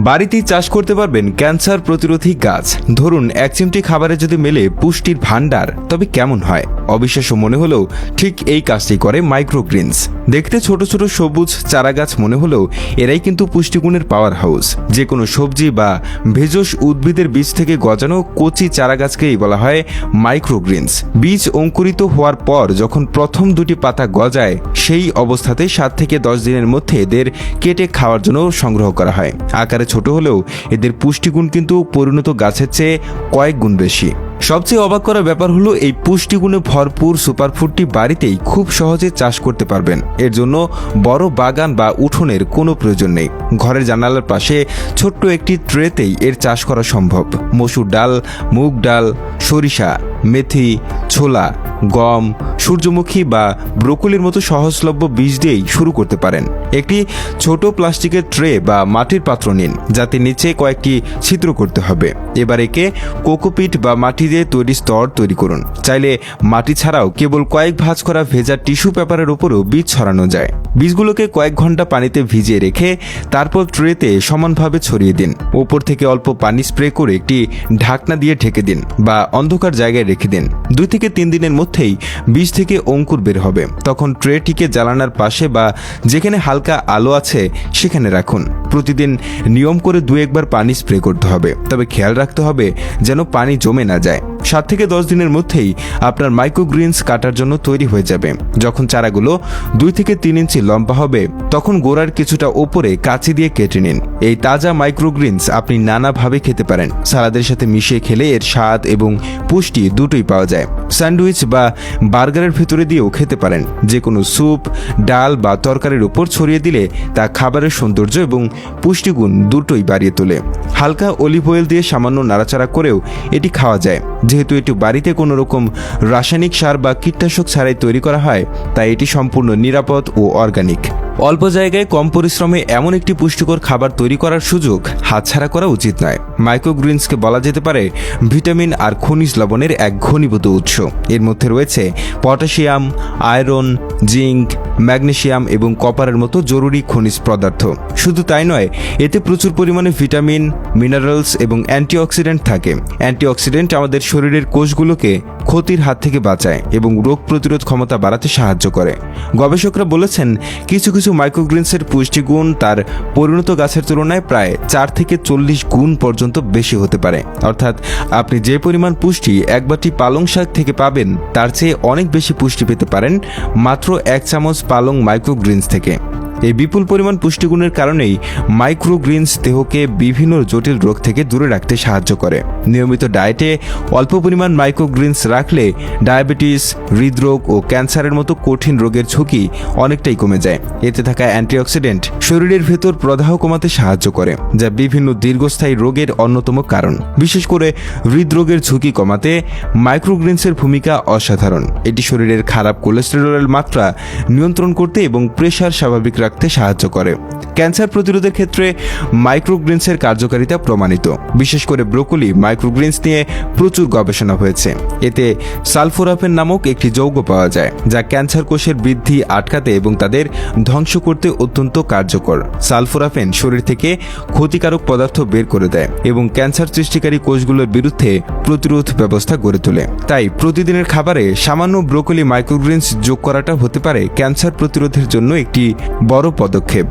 বাড়িতেই চাষ করতে পারবেন ক্যান্সার প্রতিরোধী গাছ। ধরুন এক চিমটি খাবারে যদি মেলে পুষ্টির ভান্ডার, তবে কেমন হয়? অবিশ্বাস্য মনে হলেও ঠিক এই কাজটি করে মাইক্রোগ্রিনস। দেখতে ছোট ছোট সবুজ চারা গাছ মনে হলেও এরাই কিন্তু পুষ্টিগুণের পাওয়ার হাউস। যে কোনো সবজি বা ভেষজ উদ্ভিদের বীজ থেকে গজানো কচি চারা গাছকেই বলা হয় মাইক্রোগ্রিনস। বীজ অঙ্কুরিত হওয়ার পর যখন প্রথম দুটি পাতা গজায়, সেই অবস্থাতে 7 থেকে 10 দিনের মধ্যে এদের কেটে খাওয়ার জন্য সংগ্রহ করা হয়। আকারে ছোট হলেও এদের পুষ্টিগুণ কিন্তু পরিণত গাছের চেয়ে কয়েক গুণ বেশি। সবচেয়ে অবাক করার ব্যাপার হলো এই পুষ্টিগুণে ভরপুর সুপারফুডটি বাড়িতেই খুব সহজে চাষ করতে পারবেন। এর জন্য বড় বাগান বা উঠোনের কোনো প্রয়োজন নেই। ঘরের জানালার পাশে ছোট্ট একটি ট্রেতেই এর চাষ করা সম্ভব। মসুর ডাল, মুগ ডাল, সরিষা, মেথি, ছোলা, গম, সূর্যমুখী বা ব্রোকলির মতো সহজলভ্য বীজ দিয়েই শুরু করতে পারেন। একটি ছোট প্লাস্টিকের ট্রে বা মাটির পাত্র নিন, যাতে নিচে কয়েকটি ছিদ্র করতে হবে। এবার একে কোকোপিট বা মাটি দিয়ে তৈরি স্তর তৈরি করুন। চাইলে মাটি ছাড়াও কেবল কয়েক ভাঁজ করা ভেজা টিস্যু পেপারের উপরেও বীজ ছড়ানো যায়। বীজগুলোকে কয়েক ঘন্টা পানিতে ভিজিয়ে রেখে তারপর ট্রেতে সমানভাবে ছড়িয়ে দিন। ওপর থেকে অল্প পানি স্প্রে করে একটি ঢাকনা দিয়ে ঢেকে দিন বা অন্ধকার জায়গায় রেখে দিন। 2 থেকে 3 দিনের মধ্যেই বীজ থেকে অঙ্কুর বের হবে। তখন ট্রেটিকে জ্বালানার পাশে বা যেখানে হালকা আলো আছে সেখানে রাখুন। প্রতিদিন নিয়ম করে 2-1 বার পানি স্প্রে করতে হবে, তবে খেয়াল রাখতে হবে যেন পানি জমে না যায়। 7 থেকে 10 দিনের মধ্যেই আপনার মাইক্রোগ্রিনস কাটার জন্য তৈরি হয়ে যাবে। যখন চারাগুলো 2 থেকে 3 ইঞ্চি লম্বা হবে, তখন গোড়ার কিছুটা ওপরে কাঁচি দিয়ে কেটে নিন। এই তাজা মাইক্রোগ্রিনস আপনি নানাভাবে খেতে পারেন। সালাদের সাথে মিশিয়ে খেলে এর স্বাদ এবং পুষ্টি দুটোই পাওয়া যায়। স্যান্ডউইচ বা বার্গারের ভেতরে দিয়েও খেতে পারেন। যে কোনো স্যুপ, ডাল বা তরকারির উপর ছড়িয়ে দিলে তা খাবারের সৌন্দর্য এবং পুষ্টিগুণ দুটোই বাড়িয়ে তোলে। হালকা অলিভ অয়েল দিয়ে সামান্য নাড়াচাড়া করেও এটি খাওয়া যায়। যেহেতু এটি বাড়িতে কোনো রকম রাসায়নিক সার বা কীটনাশক ছাড়াই তৈরি করা হয়, তাই এটি সম্পূর্ণ নিরাপদ ও অর্গানিক। অল্প জায়গায় কম পরিশ্রমে এমন একটি পুষ্টিকর খাবার তৈরি করার সুযোগ হাতছাড়া করা উচিত নয়। মাইক্রোগ্রিনসকে বলা যেতে পারে ভিটামিন আর খনিজ লবণের এক ঘনীভূত উৎস। এর মধ্যে রয়েছে পটাশিয়াম, আয়রন, জিঙ্ক, ম্যাগনেসিয়াম এবং কপারের মতো জরুরি খনিজ পদার্থ। শুধু তাই নয়, এতে প্রচুর পরিমাণে ভিটামিন, মিনারেলস এবং অ্যান্টিঅক্সিডেন্ট থাকে। অ্যান্টিঅক্সিডেন্ট আমাদের শরীরের কোষগুলোকে ক্ষতির হাত থেকে বাঁচায় এবং রোগ প্রতিরোধ ক্ষমতা বাড়াতে সাহায্য করে। গবেষকরা বলেছেন, কিছু কিছু মাইক্রোগ্রিনসের পুষ্টিগুণ তার পরিণত গাছের তুলনায় প্রায় 4 থেকে 40 গুণ পর্যন্ত বেশি হতে পারে। অর্থাৎ আপনি যে পরিমাণ পুষ্টি এক বাটি পালং শাক থেকে পাবেন, তার চেয়ে অনেক বেশি পুষ্টি পেতে পারেন মাত্র 1 চামচ পালং মাইক্রোগ্রিনস থেকে। এই বিপুল পরিমাণ পুষ্টিগুণের কারণেই মাইক্রোগ্রিনস দেহকে বিভিন্ন জটিল রোগ থেকে দূরে রাখতে সাহায্য করে। নিয়মিত ডায়েটে অল্প পরিমাণ মাইক্রোগ্রিনস রাখলে ডায়াবেটিস, হৃদরোগ ও ক্যান্সারের মতো কঠিন রোগের ঝুঁকি অনেকটাই কমে যায়। এতে থাকা অ্যান্টিঅক্সিডেন্ট শরীরের ভেতর প্রদাহ কমাতে সাহায্য করে, যা বিভিন্ন দীর্ঘস্থায়ী রোগের অন্যতম কারণ। বিশেষ করে হৃদরোগের ঝুঁকি কমাতে মাইক্রোগ্রিনসের ভূমিকা অসাধারণ। এটি শরীরের খারাপ কোলেস্টেরলের মাত্রা নিয়ন্ত্রণ করতে এবং প্রেশার স্বাভাবিক রাখতে সাহায্য করে। ক্যান্সার প্রতিরোধের ক্ষেত্রে মাইক্রোগ্রিনসের কার্যকারিতা প্রমাণিত। বিশেষ করে ব্রোকলি মাইক্রোগ্রিনস নিয়ে প্রচুর গবেষণা হয়েছে। এতে সালফোরাফেন নামক একটি যৌগ পাওয়া যায়, যা ক্যান্সার কোষের বৃদ্ধি আটকাতে এবং তাদের ধ্বংস করতে অত্যন্ত কার্যকর। সালফোরাফেন শরীর থেকে ক্ষতিকারক পদার্থ বের করে দেয় এবং ক্যান্সার সৃষ্টিকারী কোষগুলোর বিরুদ্ধে প্রতিরোধ ব্যবস্থা গড়ে তোলে। তাই প্রতিদিনের খাবারে সামান্য ব্রোকলি মাইক্রোগ্রিনস যোগ করাটা হতে পারে ক্যান্সার প্রতিরোধের জন্য একটি বড় পদক্ষেপ।